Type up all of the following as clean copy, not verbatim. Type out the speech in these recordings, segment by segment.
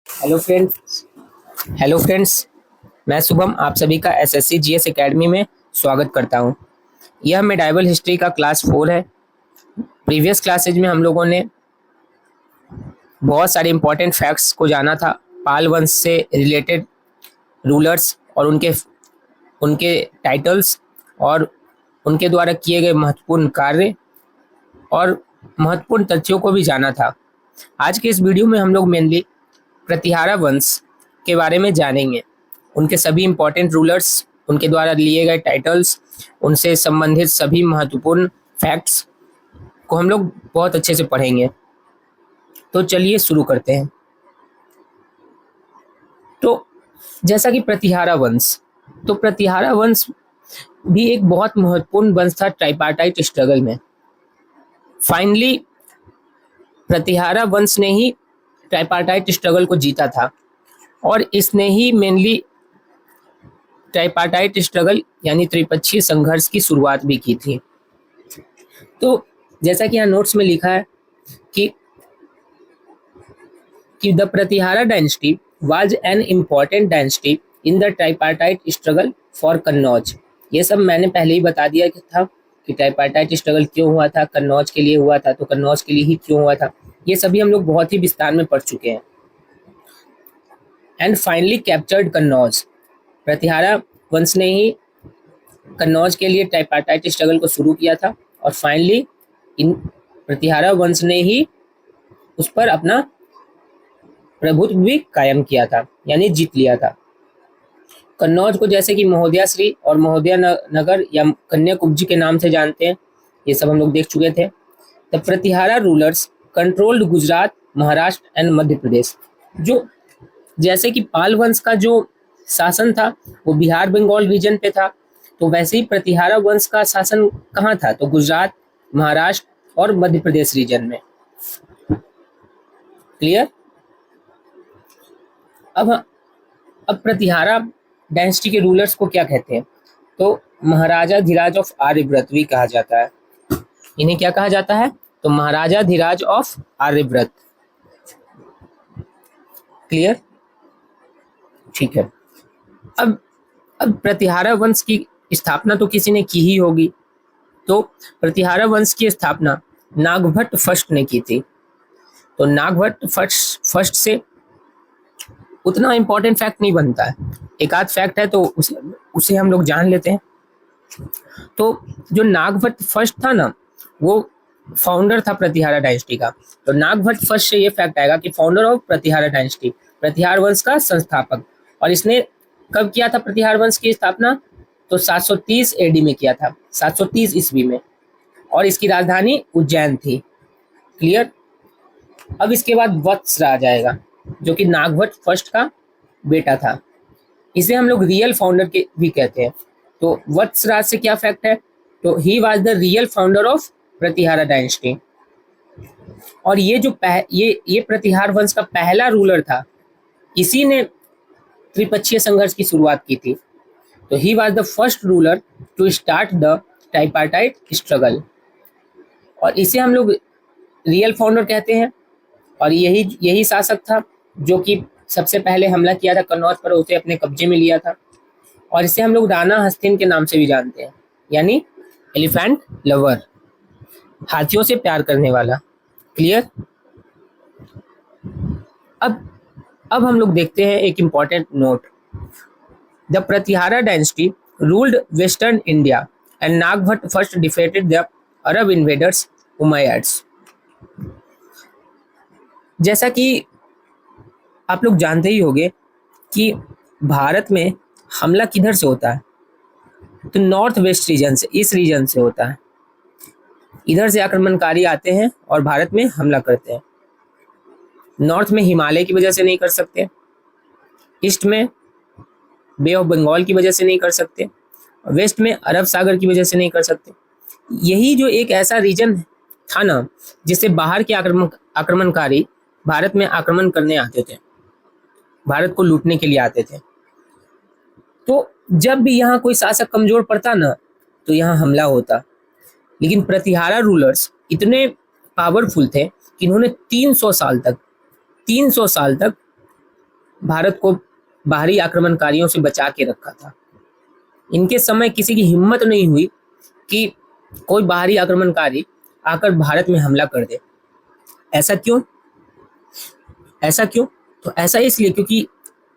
Hello friends. मैं शुभम आप सभी का एसएससी जीएस एकेडमी में स्वागत करता हूं। यह मेडाइवल हिस्ट्री का क्लास 4 है। प्रीवियस क्लासेज में हम लोगों ने बहुत सारे इंपॉर्टेंट फैक्ट्स को जाना था, पाल वंश से रिलेटेड रूलर्स और उनके उनके टाइटल्स और उनके द्वारा किए गए महत्वपूर्ण कार्य और महत्वपूर्ण तथ्यों को भी जाना था। आज के इस वीडियो में हम लोग मेनली प्रतिहारा वंश के बारे में जानेंगे, उनके सभी इंपॉर्टेंट रूलर्स, उनके द्वारा लिए गए टाइटल्स, उनसे संबंधित सभी महत्वपूर्ण फैक्ट्स को हम लोग बहुत अच्छे से पढ़ेंगे। तो चलिए शुरू करते हैं। तो जैसा कि प्रतिहारा वंश, तो प्रतिहारा वंश भी एक बहुत महत्वपूर्ण वंश था ट्राइपार्टाइट स्ट्रगल में। फाइनली प्रतिहारा वंश ने ही ट्राइपार्टाइट स्ट्रगल को जीता था और इसने ही मेनली ट्राइपार्टाइट स्ट्रगल यानी त्रिपक्षीय संघर्ष की शुरुआत भी की थी। तो जैसा कि यहाँ नोट्स में लिखा है कि the Pratihara dynasty was an important dynasty in the tripartite struggle for Kannauj. ये सब मैंने पहले ही बता दिया था कि ट्राइपार्टाइट स्ट्रगल क्यों हुआ था, कन्नौज के लिए हुआ था, तो कन्नौज के लिए ही क्यों हुआ था, ये सभी हम लोग बहुत ही विस्तार में पढ़ चुके हैं। And finally captured Kannauj, Pratihara वंश ने ही कन्नौज के लिए ट्राइपार्टाइट स्ट्रगल को शुरू किया था और फाइनली इन प्रतिहारा वंश ने ही उस पर अपना प्रभुत्व भी कायम किया था, यानी जीत लिया था। कन्नौज को जैसे कि महोदयाश्री और महोदया नगर या कन्याकुब्जी के नाम से जानते हैं, ये सब हम लोग देख चुके थे। The Pratihara rulers controlled Gujarat, Maharashtra and Madhya Pradesh. जो जैसे कि पाल वंश का जो शासन था वो बिहार बंगाल रीजन पे था, तो वैसे ही प्रतिहारा वंश का शासन कहाँ था, तो गुजरात, महाराष्ट्र और मध्य प्रदेश रीजन में। क्लियर। अब प्रतिहारा डायनेस्टी के रूलर्स को क्या कहते हैं, तो महाराजा धीराज ऑफ आर्यव्रत भी कहा जाता है। इन्हें क्या कहा जाता है, तो महाराजा धीराज ऑफ आर्यव्रत। क्लियर, ठीक है। अब प्रतिहारा वंश की स्थापना तो किसी ने की ही होगी, तो प्रतिहारा वंश की स्थापना नागभट्ट फर्स्ट ने की थी। तो नागभट्ट फर्स्ट से उतना इंपॉर्टेंट फैक्ट नहीं बनता है, एक आध फैक्ट है तो उसे हम लोग जान लेते हैं। तो जो नागभट्ट फर्स्ट था ना, वो फाउंडर था प्रतिहारा डायनेस्टी का। तो नागभट्ट फर्स्ट से ये फैक्ट आएगा कि फाउंडर ऑफ प्रतिहारा डायनेस्टी, प्रतिहार वंश का संस्थापक। और इसने कब किया था प्रतिहार वंश की स्थापना, तो 730 एडी में किया था, 730 ईस्वी में, और इसकी राजधानी उज्जैन थी। क्लियर। अब इसके बाद वत्सराज आएगा जो कि नागभट्ट फर्स्ट का बेटा था, इसे हम लोग रियल फाउंडर के भी कहते हैं। तो वत्सराज से क्या फैक्ट है, तो he was the real founder of Pratihara dynasty. और ये जो ये प्रतिहार वंश का पहला रूलर था, इसी ने त्रिपक्षीय संघर्ष की शुरुआत की थी। तो he was the first ruler to start the tripartite struggle, और इसे हम लोग रियल फाउंडर कहते हैं। और यही शासक था जो कि सबसे पहले हमला किया था कन्नौज पर, उसे अपने कब्जे में लिया था। और इसे हम लोग राणा हस्तिन के नाम से भी जानते हैं, यानी एलिफेंट लवर, हाथियों से प्यार करने वाला। क्लियर। अब हम लोग देखते हैं एक important note. The Pratihara dynasty ruled western India and Nagabhata first defeated the Arab invaders Umayyads. जैसा कि आप लोग जानते ही होंगे कि भारत में हमला किधर से होता है, तो नॉर्थ वेस्ट रीजन से, इस रीजन से होता है। इधर से आक्रमणकारी आते हैं और भारत में हमला करते हैं। नॉर्थ में हिमालय की वजह से नहीं कर सकते, ईस्ट में बे ऑफ बंगाल की वजह से नहीं कर सकते, वेस्ट में अरब सागर की वजह से नहीं कर सकते। यही जो एक ऐसा रीजन था ना, जिससे बाहर के आक्रमणकारी भारत में आक्रमण करने आते थे, भारत को लूटने के लिए आते थे। तो जब भी यहाँ कोई शासक कमजोर पड़ता ना, तो यहाँ हमला होता। लेकिन प्रतिहारा रूलर्स इतने पावरफुल थे कि इन्होंने 300 साल तक भारत को बाहरी आक्रमणकारियों से बचा के रखा था। इनके समय किसी की हिम्मत नहीं हुई कि कोई बाहरी आक्रमणकारी आकर भारत में हमला कर दे। ऐसा क्यों? ऐसा क्यों? तो ऐसा इसलिए क्योंकि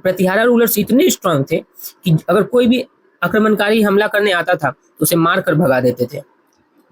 प्रतिहारा रूलर्स इतने स्ट्रांग थे कि अगर कोई भी आक्रमणकारी हमला करने आता था तो उसे मार कर भगा देते थे।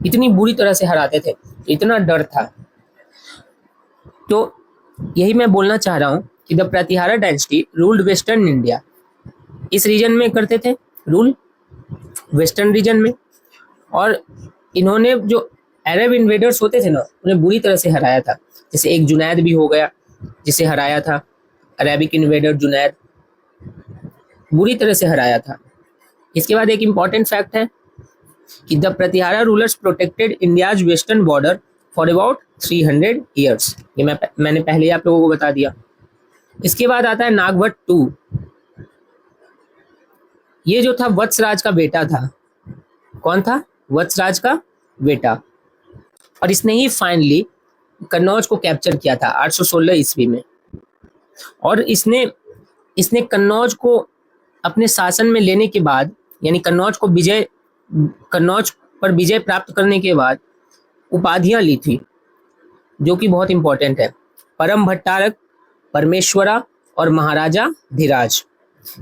इतनी बुरी तरह से हराते थे, इतना डर था। तो यही मैं बोलना चाह रहा हूँ कि the Pratihara dynasty ruled western India. इस रीजन में करते थे रूल, वेस्टर्न रीजन में। और इन्होंने जो अरब इन्वेडर्स होते थे ना, उन्हें बुरी तरह से हराया था। जैसे एक जुनैद भी हो गया जिसे हराया था, अरेबिक इन्वेडर जुनैद, बुरी तरह से हराया था। इसके बाद एक इंपॉर्टेंट फैक्ट है कि the Pratihara rulers protected India's western border for about 300 years. ये मैंने पहले ही आप लोगों को बता दिया। इसके बाद आता है नागभट्ट टू। ये जो था वत्सराज का बेटा था। कौन था? वत्सराज का बेटा। और इसने ही फाइनली कन्नौज को कैप्चर किया था 816 ईस्वी में। और इसने कन्नौज को अपने शासन में लेने के बाद, यानी कन्नौज पर विजय प्राप्त करने के बाद उपाधियां ली थी, जो कि बहुत इंपॉर्टेंट है। परम भट्टारक, परमेश्वरा और महाराजा धीराज,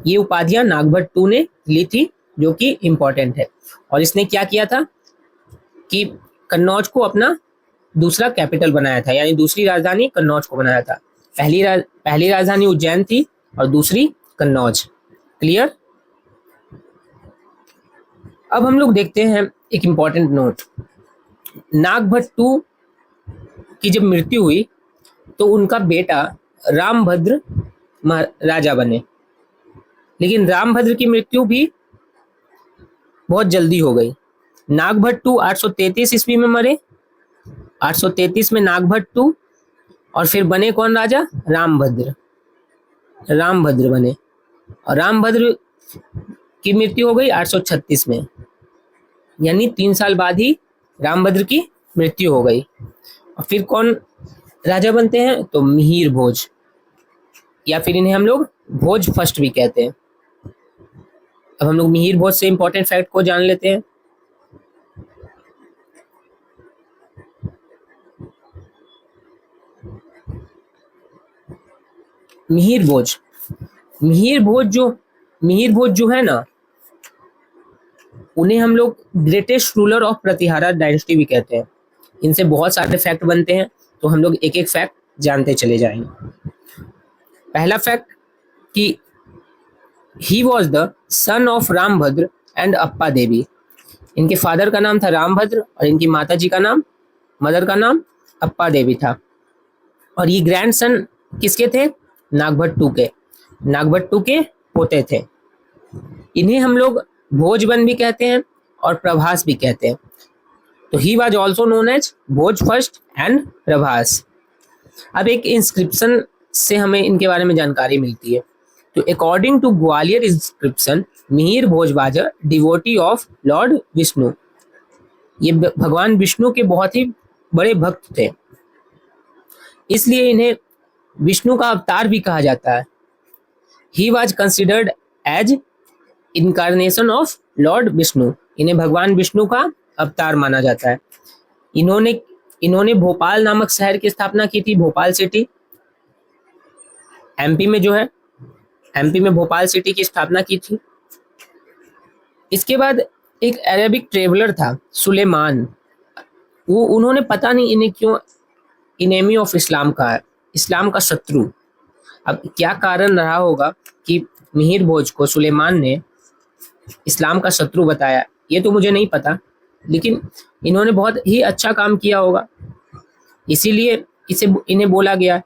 ये उपाधियां नागभट्ट टू ने ली थी, जो कि इंपॉर्टेंट है। और इसने क्या किया था कि कन्नौज को अपना दूसरा कैपिटल बनाया था, यानी दूसरी राजधानी कन्नौज को बनाया था। पहली राजधानी उज्जैन थी और दूसरी कन्नौज। क्लियर? अब हम लोग देखते हैं एक इंपॉर्टेंट नोट। नागभट्ट टू की जब मृत्यु हुई तो उनका बेटा रामभद्र राजा बने, लेकिन रामभद्र की मृत्यु भी बहुत जल्दी हो गई। नागभट्ट टू 833 ईस्वी में मरे, 833 में नागभट्ट टू, और फिर बने कौन राजा? रामभद्र बने। और रामभद्र की मृत्यु हो गई 836 में, यानी 3 साल बाद ही रामभद्र की मृत्यु हो गई। और फिर कौन राजा बनते हैं? तो मिहिर भोज, या फिर इन्हें हम लोग भोज फर्स्ट भी कहते हैं। अब हम लोग मिहिर भोज से इंपॉर्टेंट फैक्ट को जान लेते हैं। मिहिर भोज जो है ना, उन्हें हम लोग greatest ruler of Pratihara dynasty भी कहते हैं। इनसे बहुत सारे फैक्ट बनते हैं, तो हम लोग एक एक फैक्ट जानते चले जाएंगे। पहला फैक्ट कि he was the son of Rambhadra and Appa Devi. इनके फादर का नाम था रामभद्र और इनकी मदर का नाम अप्पा देवी था। और ये ग्रैंड सन किसके थे? नागभट्ट टू के पोते थे। इन्हें हम लोग भोजबन भी कहते हैं और प्रभास भी कहते हैं। तो he was also known as Bhoj first and Prabhas. अब एक इंस्क्रिप्शन से हमें इनके बारे में जानकारी मिलती है। तो according to Gwalior inscription, Mihir Bhoj was a devotee of lord Vishnu. ये भगवान विष्णु के बहुत ही बड़े भक्त थे, इसलिए इन्हें विष्णु का अवतार भी कहा जाता है। He was considered as incarnation of lord Vishnu. इन्हें भगवान विष्णु का अवतार माना जाता है। इन्होंने भोपाल नामक शहर की स्थापना की थी, भोपाल सिटी, एमपी में जो है, एमपी में भोपाल सिटी की स्थापना की थी। इसके बाद एक अरेबिक ट्रेवलर था सुलेमान, उन्होंने पता नहीं इन्हें क्यों इनेमी ऑफ इस्लाम कहा है, इस्लाम का शत्रु। अब क्या कारण रहा होगा कि मिहिर भोज को सुलेमान ने इस्लाम का शत्रु बताया, ये तो मुझे नहीं पता, लेकिन इन्होंने बहुत ही अच्छा काम किया होगा, इसीलिए इन्हें बोला गया।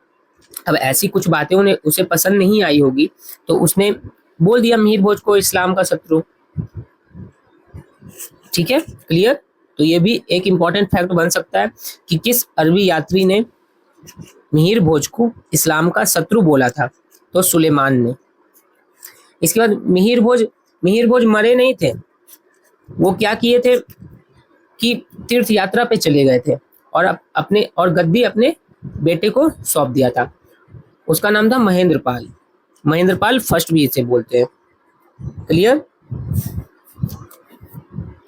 अब ऐसी कुछ बातें उसे पसंद नहीं आई होगी, तो उसने बोल दिया मिहिर भोज को इस्लाम का शत्रु। ठीक है, क्लियर? तो ये भी एक इंपॉर्टेंट फैक्ट बन सकता है कि किस अरबी यात्री ने मिहिर भोज को इस्लाम का शत्रु बोला था, तो सुलेमान ने। इसके बाद मिहिर भोज मरे नहीं थे, वो क्या किए थे कि तीर्थ यात्रा पे चले गए थे और गद्दी अपने बेटे को सौंप दिया था। उसका नाम था महेंद्रपाल। महेंद्रपाल फर्स्ट भी इसे बोलते हैं। क्लियर।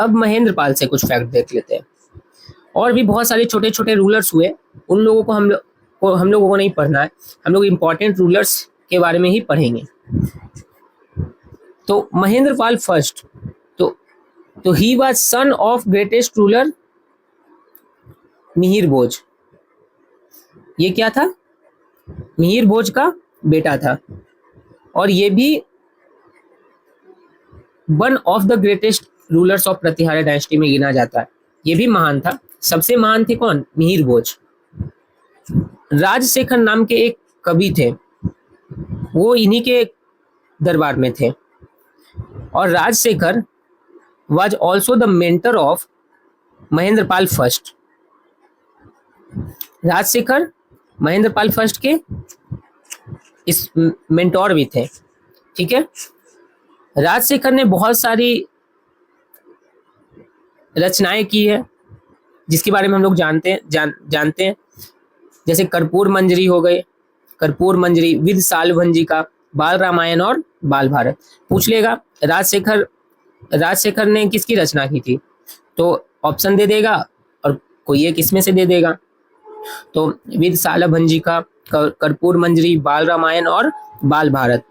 अब महेंद्रपाल से कुछ फैक्ट देख लेते हैं। और भी बहुत सारे छोटे छोटे रूलर्स हुए, उन लोगों को हम लोगों को नहीं पढ़ना है, हम लोग इंपॉर्टेंट रूलर्स के बारे में ही पढ़ेंगे। तो महेंद्रपाल फर्स्ट, तो he was son of greatest ruler Mihir Bhoj. ये क्या था? मिहिर भोज का बेटा था, और ये भी one of the greatest rulers of Pratihara dynasty में गिना जाता है। ये भी महान था। सबसे महान थे कौन? मिहिर भोज। राजशेखर नाम के एक कवि थे, वो इन्हीं के दरबार में थे। और Rajshekhar was also the mentor of Mahendrapal first. Rajshekhar Mahendrapal first के इस मेंटोर भी थे। ठीक है। राजशेखर ने बहुत सारी रचनाएं की है, जिसके बारे में हम लोग जानते हैं। जैसे कर्पूर मंजरी हो गए, कर्पूर मंजरी, विद सालभंजी का, बाल रामायण और बाल भारत। पूछ लेगा राजशेखर ने किसकी रचना की थी, तो ऑप्शन दे देगा और कोई एक इसमें से दे देगा। तो विद सालभंजी का, कर्पूर मंजरी, बाल रामायण और बाल भारत,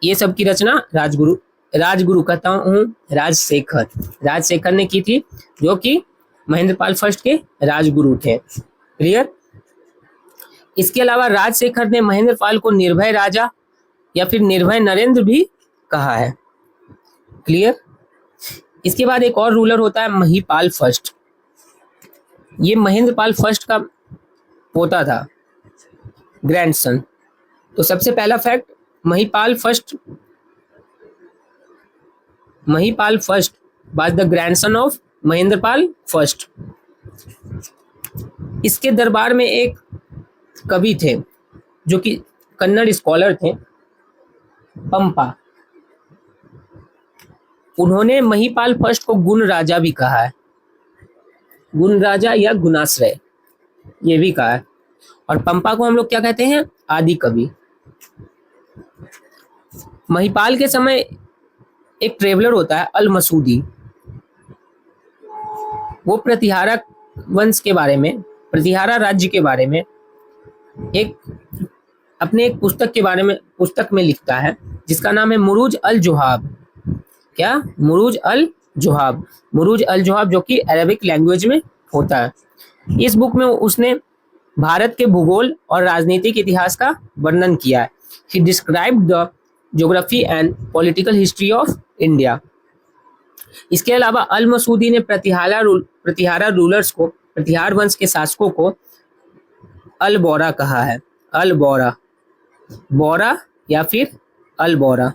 ये सब की रचना राजगुरु कहता हूँ राजशेखर ने की थी, जो कि महेंद्रपाल फर्स्ट के राजगुरु थे। क्लियर। इसके अलावा राजशेखर ने महेंद्रपाल को निर्भय राजा या फिर निर्भय नरेंद्र भी कहा है। क्लियर। इसके बाद एक और रूलर होता है महिपाल फर्स्ट। ये महेंद्रपाल फर्स्ट का पोता था, ग्रैंडसन। तो सबसे पहला fact, Mahipal first was the grandson of Mahendrapal first. इसके दरबार में एक कवि थे जो कि कन्नड़ स्कॉलर थे, पंपा। उन्होंने महिपाल फर्स्ट को गुण राजा भी कहा है, गुण राजा या गुणाश्रय ये भी कहा है। और पंपा को हम लोग क्या कहते हैं? आदि कवि। महिपाल के समय एक ट्रेवलर होता है अल मसूदी, वो प्रतिहारा वंश के बारे में, प्रतिहारा राज्य के बारे में अपने एक पुस्तक में लिखता है, जिसका नाम है मुरूज अल जोहाब। क्या? मुरूज अल जोहाब, जो कि अरबिक लैंग्वेज में होता है। इस बुक में उसने भारत के भूगोल और राजनीतिक इतिहास का वर्णन किया है। ही described the geography and political history of India. इसके अलावा अल मसूदी ने प्रतिहारा रूलर्स को, प्रतिहार वंश के शासकों को अल बोरा कहा है। अल बोरा या फिर अल बोरा।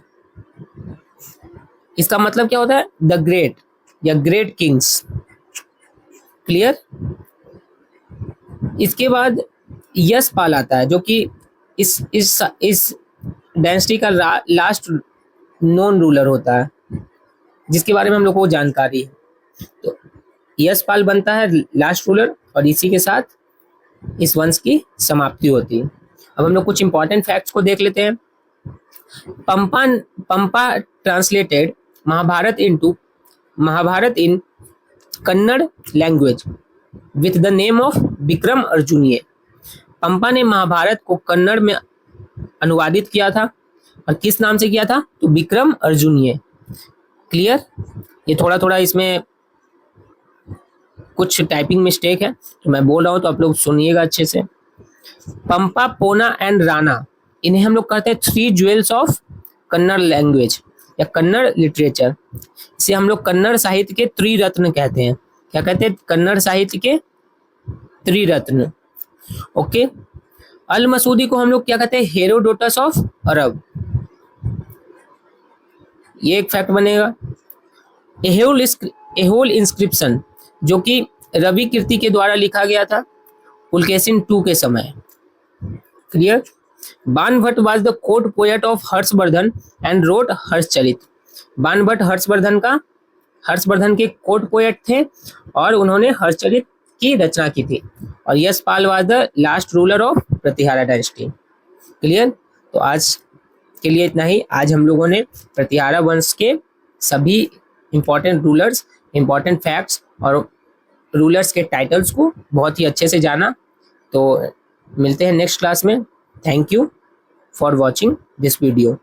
इसका मतलब क्या होता है? द ग्रेट या ग्रेट किंग्स। क्लियर। इसके बाद यशपाल आता है, जो कि इस डायनेस्टी का लास्ट नॉन रूलर होता है, जिसके बारे में हम लोग को जानकारी है। तो यशपाल बनता है लास्ट रूलर, और इसी के साथ इस वंश की समाप्ति होती है। अब हम लोग कुछ इंपॉर्टेंट फैक्ट्स को देख लेते हैं। Pampa translated Mahabharata in Kannada language with the name of Vikram Arjuniya. Pampa ने महाभारत को कन्नड़ में अनुवादित किया था, और किस नाम से किया था? तो विक्रम अर्जुनीय। क्लियर। ये थोड़ा इसमें कुछ टाइपिंग मिस्टेक है, तो मैं बोल रहा हूं तो आप लोग सुनिएगा अच्छे से। पंपा, पोना एंड राणा, इन्हें हम लोग कहते हैं three jewels of Kannada language या कन्नड़ लिटरेचर। इसे हम लोग कन्नड़ साहित्य के त्रिरत्न कहते हैं। क्या कहते हैं? कन्नड़ साहित्य के त्रिरत्न। ओके। अल मसूदी को हम लोग क्या कहते हैं? Herodotus of Arab. ये एक फैक्ट बनेगा। एहोल इंस्क्रिप्शन, जो कि रवि कीर्ति के द्वारा लिखा गया था पुलकेशिन II के समय। Clear. Banabhatta was the court poet of Harshvardhan and wrote Harshacharita. Banabhatta Harshvardhan के कोर्ट पोएट थे, और उन्होंने हर्षचरित की रचना की थी। और Yashpal was the last ruler of Pratihara dynasty. Clear. तो आज के लिए इतना ही। आज हम लोगों ने प्रतिहारा वंश के सभी इंपॉर्टेंट रूलर्स, इंपॉर्टेंट फैक्ट्स और रूलर्स के टाइटल्स को बहुत ही अच्छे से जाना। तो मिलते हैं नेक्स्ट क्लास में। Thank you for watching this video.